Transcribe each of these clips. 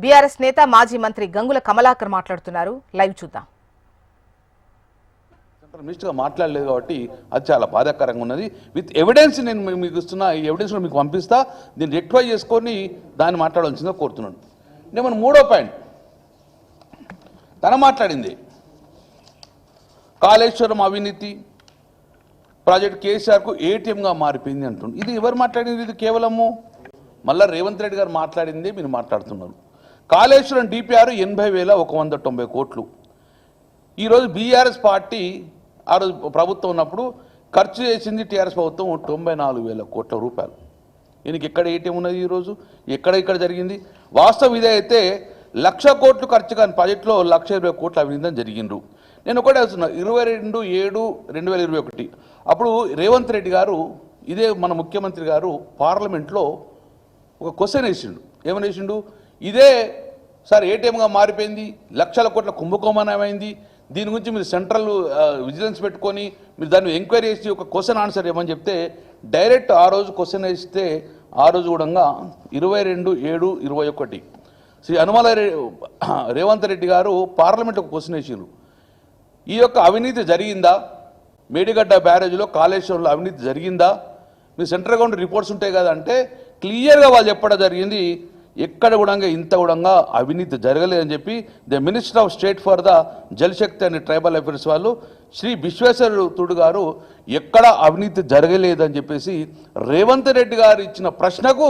BRS నేత మాజీ మంత్రి గంగుల కమలాకర్ మాట్లాడుతున్నారు. లైవ్ చూద్దాం. సెంట్రల్ మినిస్టర్గా మాట్లాడలేదు కాబట్టి అది చాలా బాధాకరంగా ఉన్నది. విత్ ఎవిడెన్స్ నేను మీకు ఇస్తున్నా, ఈ ఎవిడెన్స్ మీకు పంపిస్తా, దీన్ని రెక్టిఫై చేసుకొని దాన్ని మాట్లాడాల్సిందిగా కోరుతున్నాను. నేను మన మూడో పాయింట్ తన మాట్లాడింది కాళేశ్వరం అవినీతి ప్రాజెక్ట్ కేసీఆర్కు ఏటీఎంగా మారిపోయింది అంటుంది. ఇది ఎవరు మాట్లాడింది? ఇది కేవలము మళ్ళా రేవంత్ రెడ్డి గారు మాట్లాడిందే మీరు మాట్లాడుతున్నారు. కాళేశ్వరం డిపిఆర్ 80,190 కోట్లు. ఈరోజు బీఆర్ఎస్ పార్టీ ఆ రోజు ప్రభుత్వం ఉన్నప్పుడు ఖర్చు చేసింది టీఆర్ఎస్ ప్రభుత్వం 94,000 కోట్ల రూపాయలు. ఈయనకి ఎక్కడ ఏటీఎం ఉన్నది? ఈరోజు ఇక్కడ జరిగింది. వాస్తవం ఇదే అయితే 1,00,000 కోట్లు ఖర్చు కాని ప్రాజెక్టులో 1,20,000 కోట్లు అవినీతి జరిగిండ్రు. నేను ఒకటే వస్తున్నా, 22/7/2021 అప్పుడు రేవంత్ రెడ్డి గారు ఇదే మన ముఖ్యమంత్రి గారు పార్లమెంట్లో ఒక క్వశ్చన్ వేసిండు. ఏమని వేసిండు? ఇదే సార్ ఏటీఎంగా మారిపోయింది, 1,00,000 కోట్ల కుంభకోణమైంది, దీని గురించి మీరు సెంట్రల్ విజిలెన్స్ పెట్టుకొని మీరు దాన్ని ఎంక్వైరీ చేసి ఒక క్వశ్చన్ ఆన్సర్ ఇవ్వమని చెప్తే డైరెక్ట్ ఆ రోజు క్వశ్చన్ వేస్తే ఆ రోజు కూడా 22/7/21 శ్రీ అనుమల రేవంత్ రెడ్డి గారు పార్లమెంట్లో ఒక క్వశ్చన్ వేసారు. ఈ యొక్క అవినీతి జరిగిందా, మేడిగడ్డ బ్యారేజ్లో కాళేశ్వరంలో అవినీతి జరిగిందా, మీ సెంట్రల్ గవర్నమెంట్ రిపోర్ట్స్ ఉంటాయి కదా అంటే క్లియర్గా వాళ్ళు చెప్పడం జరిగింది, ఎక్కడ కూడా ఇంత కూడా అవినీతి జరగలేదని చెప్పి the minister of state for the Jal Shakti and tribal affairs వాళ్ళు శ్రీ విశ్వేశ్వరుడు గారు ఎక్కడ అవినీతి జరగలేదని చెప్పేసి రేవంత్ రెడ్డి గారు ఇచ్చిన ప్రశ్నకు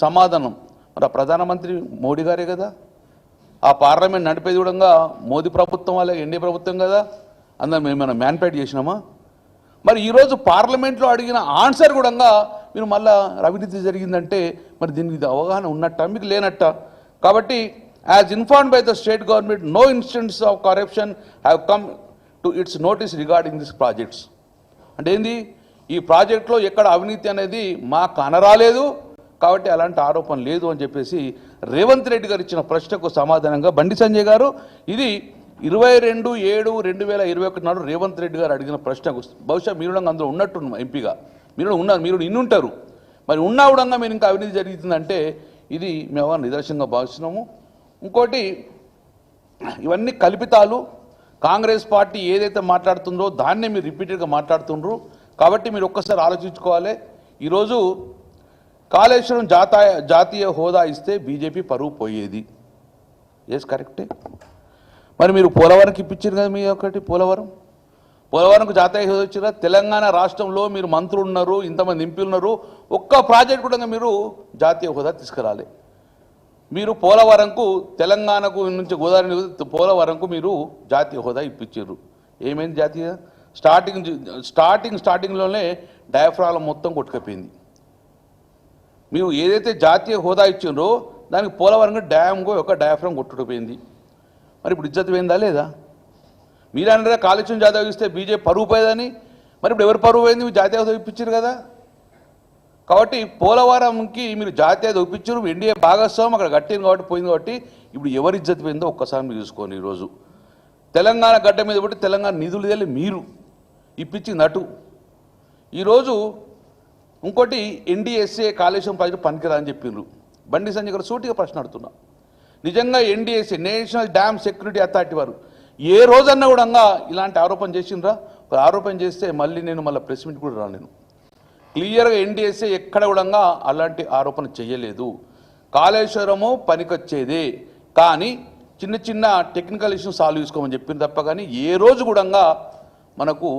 సమాధానం మరి ప్రధానమంత్రి మోడీ గారే కదా, ఆ పార్లమెంట్ నడిపేది కూడా మోదీ ప్రభుత్వం వాళ్ళే, ఎన్డీఏ ప్రభుత్వం కదా, అందరం మేము మ్యాన్పేట్ చేసినామా? మరి ఈరోజు పార్లమెంట్లో అడిగిన ఆన్సర్ కూడా మీరు మళ్ళా అవినీతి జరిగిందంటే మరి దీనికి అవగాహన ఉన్నట్ట మీకు లేనట్ట? కాబట్టి as informed by the state government no instance of corruption have come to its notice regarding this projects. అంటే ఏంది? ఈ ప్రాజెక్ట్లో ఎక్కడ అవినీతి అనేది మాకు అనరాలేదు కాబట్టి అలాంటి ఆరోపణ లేదు అని చెప్పేసి రేవంత్ రెడ్డి గారు ఇచ్చిన ప్రశ్నకు సమాధానంగా బండి సంజయ్ గారు ఇది 22/7/2021 నాడు రేవంత్ రెడ్డి గారు అడిగిన ప్రశ్నకు బహుశా మీరు అందులో ఉన్నట్టు ఎంపీగా మీరు ఇన్నుంటారు. మరి ఉన్నా కూడా మీరు ఇంకా అవినీతి జరుగుతుందంటే ఇది మేము నిదర్శనంగా భావిస్తున్నాము. ఇంకోటి ఇవన్నీ కల్పితాలు. కాంగ్రెస్ పార్టీ ఏదైతే మాట్లాడుతుందో దాన్నే మీరు రిపీటెడ్గా మాట్లాడుతుండ్రు. కాబట్టి మీరు ఒక్కసారి ఆలోచించుకోవాలి. ఈరోజు కాళేశ్వరం జాతీయ హోదా ఇస్తే బీజేపీ పరువు పోయేది. ఎస్ కరెక్టే. మరి మీరు పోలవరంకి ఇప్పించారు కదా, మీ ఒకటి పోలవరంకు జాతీయ హోదా ఇచ్చారా? తెలంగాణ రాష్ట్రంలో మీరు మంత్రులు ఉన్నారు, ఇంతమంది ఎంపీలు ఉన్నారు, ఒక్క ప్రాజెక్ట్ కూడా మీరు జాతీయ హోదా తీసుకురాలి. మీరు పోలవరంకు తెలంగాణకు నుంచి గోదావరి పోలవరంకు మీరు జాతీయ హోదా ఇప్పించారు. ఏమైంది జాతీయ? స్టార్టింగ్లోనే డయాఫ్రామ్ మొత్తం కొట్టుకపోయింది. మీరు ఏదైతే జాతీయ హోదా ఇచ్చిండ్రో దానికి పోలవరంగా డ్యామ్కు ఒక డయాఫ్రామ్ కొట్టుకుపోయింది. మరి ఇప్పుడు ఇజ్జత్ పోయిందా లేదా? మీరు అన్నారా కాళేశ్వరం జాతీయ ఇస్తే బీజేపీ పరువు పోయేదని. మరి ఇప్పుడు ఎవరు పరువు పోయింది? మీరు జాతీయ హోదా ఇప్పించారు కదా. కాబట్టి పోలవరంకి మీరు జాతీయ హోదా ఇప్పించారు, ఎన్డీఏ భాగస్వామ్యం అక్కడ కట్టింది కాబట్టి పోయింది. కాబట్టి ఇప్పుడు ఎవరు ఇజ్జత్ పోయిందో ఒక్కసారి మీరు చూసుకోండి. ఈరోజు తెలంగాణ గడ్డ మీద పెట్టి తెలంగాణ నిధులు వెళ్ళి మీరు ఇప్పించింది అటు. ఈరోజు ఇంకోటి ఎన్డీఎస్ఏ కాళేశ్వరం ప్రాజెక్టు పనికిరా అని చెప్పిండ్రు. బండి సంజయ్ గారు సూటిగా ప్రశ్న అడుగుతున్నా, నిజంగా NDSA national dam security authority వారు ఏ రోజన్నా కూడా ఇలాంటి ఆరోపణ చేసిండ్రా? ఒక ఆరోపణ చేస్తే నేను మళ్ళీ ప్రెస్ మీట్ కూడా రాలేను. క్లియర్గా ఎన్డీఎస్ఏ ఎక్కడ కూడా అలాంటి ఆరోపణ చేయలేదు. కాళేశ్వరము పనికొచ్చేదే, కానీ చిన్న చిన్న టెక్నికల్ ఇష్యూస్ సాల్వ్ చేసుకోమని చెప్పింది తప్ప కానీ ఏ రోజు కూడా మనకు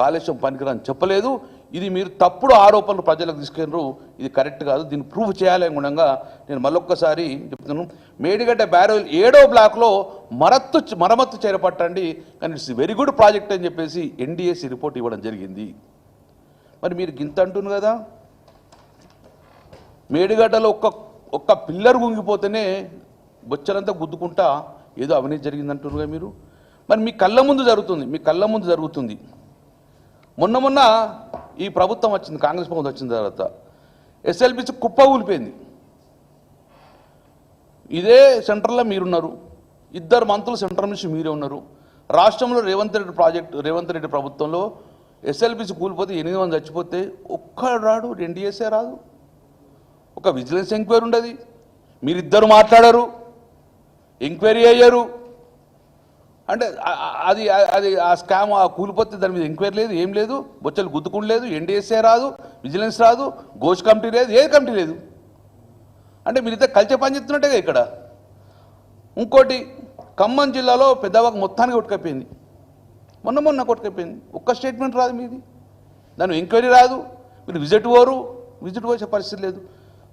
కాళేశ్వరం పనికిరాని చెప్పలేదు. ఇది మీరు తప్పుడు ఆరోపణలు ప్రజలకు తీసుకెళ్ళరు, ఇది కరెక్ట్ కాదు, దీన్ని ప్రూవ్ చేయాలని గుణంగా నేను మళ్ళొక్కసారి చెప్తున్నాను. మేడిగడ్డ బ్యారేజ్ 7వ బ్లాక్లో మరమ్మత్తు చేపట్టండి, కానీ ఇట్స్ వెరీ గుడ్ ప్రాజెక్ట్ అని చెప్పేసి ఎన్డీఎస్సీ రిపోర్ట్ ఇవ్వడం జరిగింది. మరి మీరు గింత అంటున్నారు కదా, మేడిగడ్డలో ఒక్క పిల్లర్ గుంగిపోతేనే బొచ్చలంతా గుద్దుకుంటా ఏదో అవినీతి జరిగిందంటున్నారు కదా మీరు. మరి మీ కళ్ళ ముందు జరుగుతుంది. మొన్న ఈ ప్రభుత్వం వచ్చింది, కాంగ్రెస్ ప్రభుత్వం వచ్చిన తర్వాత ఎస్ఎల్బిసి కుప్ప ఊలిపోయింది. ఇదే సెంటర్లో మీరున్నారు, 2 మంత్రులు సెంట్రల్ మినిస్టర్ మీరే ఉన్నారు. రాష్ట్రంలో రేవంత్ రెడ్డి ప్రభుత్వంలో ఎస్ఎల్బిసి కూలిపోతే 8 మంది చచ్చిపోతే ఒక్కడు రాడు, ఎన్డీఎస్ఏ రాదు, ఒక విజిలెన్స్ ఎంక్వైరీ ఉండదు, మీరిద్దరు మాట్లాడారు. ఎంక్వైరీ అయ్యారు అంటే అది అది ఆ స్కామ్ ఆ కూలిపోతే దాని మీద ఎంక్వైరీ లేదు, ఏం లేదు, బొచ్చలు గుద్దుకుండా లేదు, ఎన్డీఎస్ఏ రాదు, విజిలెన్స్ రాదు, ఘోష్ కమిటీ లేదు, ఏ కమిటీ లేదు. అంటే మీరైతే కలిసి పనిచేస్తున్నట్టుగా ఇక్కడ. ఇంకోటి ఖమ్మం జిల్లాలో పెద్దవాకు మొత్తానికి కొట్టుకపోయింది, మొన్న కొట్టుకపోయింది. ఒక్క స్టేట్మెంట్ రాదు మీది, దాని ఎంక్వైరీ రాదు, మీరు విజిట్ పోసే పరిస్థితి లేదు.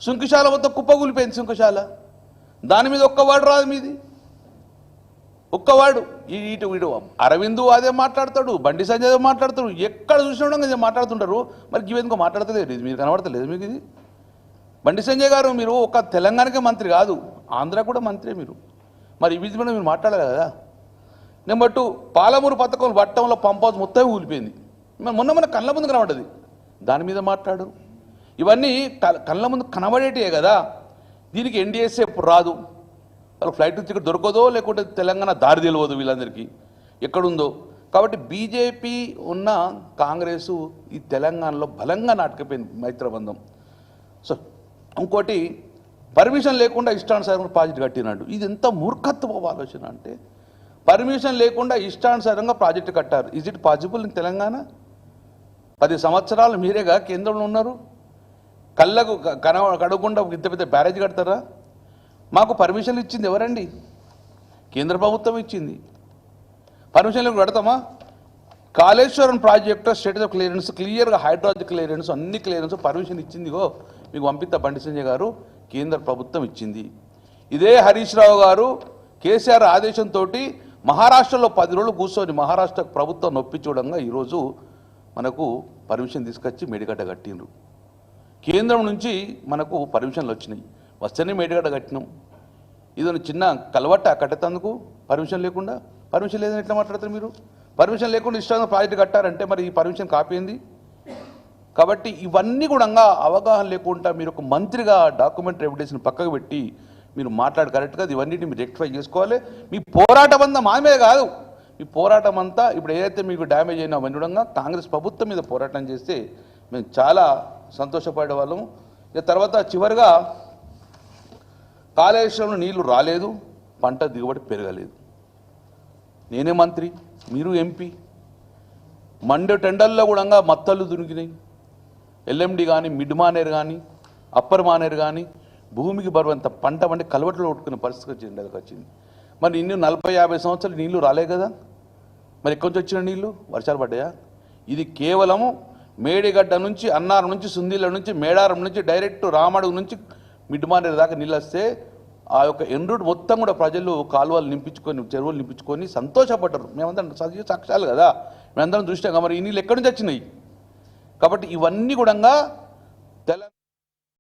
సుంకిశాల మొత్తం కుప్పకూలిపోయింది సుంకిశాల, దాని మీద ఒక్క వాడు రాదు మీది, ఒక్కవాడు. ఇటు అరవింద్ అదే మాట్లాడతాడు, బండి సంజయ్ అదే మాట్లాడతాడు, ఎక్కడ చూసినా ఇదే మాట్లాడుతుంటారు. మరి ఇవేందుకో మాట్లాడతలేదు, ఇది మీరు కనబడతలేదు మీకు ఇది. బండి సంజయ్ గారు మీరు ఒక తెలంగాణకే మంత్రి కాదు, ఆంధ్ర కూడా మంత్రి మీరు. మరి ఇవి కూడా మీరు మాట్లాడాలి కదా. నెంబర్ 2, పాలమూరు పథకం వట్టంలో పంప్ హౌస్ మొత్తం ఊలిపోయింది. మొన్న కళ్ళ ముందు కనబడ్డది, దాని మీద మాట్లాడు. ఇవన్నీ కళ్ళ ముందు కనబడేటివే కదా. దీనికి ఎన్డీఎస్ఏ ఎప్పుడు రాదు, వాళ్ళకి ఫ్లైట్ టికెట్ దొరకదో, లేకుంటే తెలంగాణ దారి తెలియదు వీళ్ళందరికీ ఎక్కడుందో. కాబట్టి బీజేపీ ఉన్న కాంగ్రెసు ఈ తెలంగాణలో బలంగా నాటకపోయింది మైత్రబంధం. సో ఇంకోటి పర్మిషన్ లేకుండా ఇష్టానుసారంగా ప్రాజెక్టు కట్టినాడు. ఇది ఎంత మూర్ఖత్వపు ఆలోచన అంటే, పర్మిషన్ లేకుండా ఇష్టానుసారంగా ప్రాజెక్టు కట్టారు. Is it possible in Telangana? 10 సంవత్సరాలు మీరేగా కేంద్రంలో ఉన్నారు, కళ్ళకు కడగకుండా ఇంత పెద్ద బ్యారేజ్ కడతారా? మాకు పర్మిషన్లు ఇచ్చింది ఎవరండి? కేంద్ర ప్రభుత్వం ఇచ్చింది. పర్మిషన్లు కడతామా? Kaleshwaram project status of clearance క్లియర్గా హైడ్రాలజీ క్లియరెన్స్ అన్ని క్లియరెన్స్ పర్మిషన్ ఇచ్చిందిగో మీకు పంపిస్తా బండి సంజయ్ గారు, కేంద్ర ప్రభుత్వం ఇచ్చింది. ఇదే హరీష్ రావు గారు కేసీఆర్ ఆదేశంతో మహారాష్ట్రలో 10 రోజులు కూర్చొని మహారాష్ట్ర ప్రభుత్వం నొప్పించడంగా ఈరోజు మనకు పర్మిషన్ తీసుకొచ్చి మేడిగడ్డ కట్టిండ్రు. కేంద్రం నుంచి మనకు పర్మిషన్లు వచ్చినాయి, వస్తేనే మేడిగడ్డ కట్టినాం. ఇది చిన్న కలవట్ట కట్టేందుకు పర్మిషన్ లేకుండా. పర్మిషన్ లేదని ఎట్లా మాట్లాడతారు మీరు? పర్మిషన్ లేకుండా ఇష్టంగా ప్రాజెక్టు కట్టారంటే మరి ఈ పర్మిషన్ కాపీ ఏంది? కాబట్టి ఇవన్నీ కూడా అవగాహన లేకుండా మీరు ఒక మంత్రిగా డాక్యుమెంటరీ ఎవిడెన్స్ని పక్కకు పెట్టి మీరు మాట్లాడు కరెక్ట్గా ఇవన్నిటిని మీరు రెక్టిఫై చేసుకోవాలి. మీ పోరాటం అంతా మా మీద కాదు, మీ పోరాటం అంతా ఇప్పుడు ఏదైతే మీకు డ్యామేజ్ అయినా అవన్నీ కాంగ్రెస్ ప్రభుత్వం మీద పోరాటం చేస్తే మేము చాలా సంతోషపడే వాళ్ళము. ఇక తర్వాత చివరిగా కాళేశ్వరంలో నీళ్లు రాలేదు, పంట దిగుబడి పెరగలేదు. నేనే మంత్రి, మీరు ఎంపీ. మండే టెండర్లో కూడా మత్తళ్ళు దునికినాయి. ఎల్ఎండి కానీ, మిడ్ మానేరు కానీ, అప్పర్ మానేరు కానీ భూమికి బరువంత పంట వంటి కలవట్లో కొట్టుకునే పరిస్థితి వచ్చింది. మరి ఇన్ని 40-50 సంవత్సరాలు నీళ్లు రాలే కదా, మరి ఎక్కడి నుంచి వచ్చిన నీళ్లు? వర్షాలు పడ్డాయా? ఇది కేవలము మేడిగడ్డ నుంచి, అన్నారం నుంచి, సుందీల నుంచి, మేడారం నుంచి డైరెక్ట్ రామడుగు నుంచి మిడ్మానేరు దాకా నీళ్ళు వస్తే ఆ యొక్క ఎండ్రూట్ మొత్తం కూడా ప్రజలు కాలువలు నింపించుకొని, చెరువులు నింపించుకొని సంతోషపడ్డారు. మేమందరం సజీవ సాక్ష్యాలు కదా, మేమందరం దృష్టిగా. మరి ఈ నీళ్ళు ఎక్కడి నుంచి వచ్చినాయి? కాబట్టి ఇవన్నీ కూడా తెలంగాణ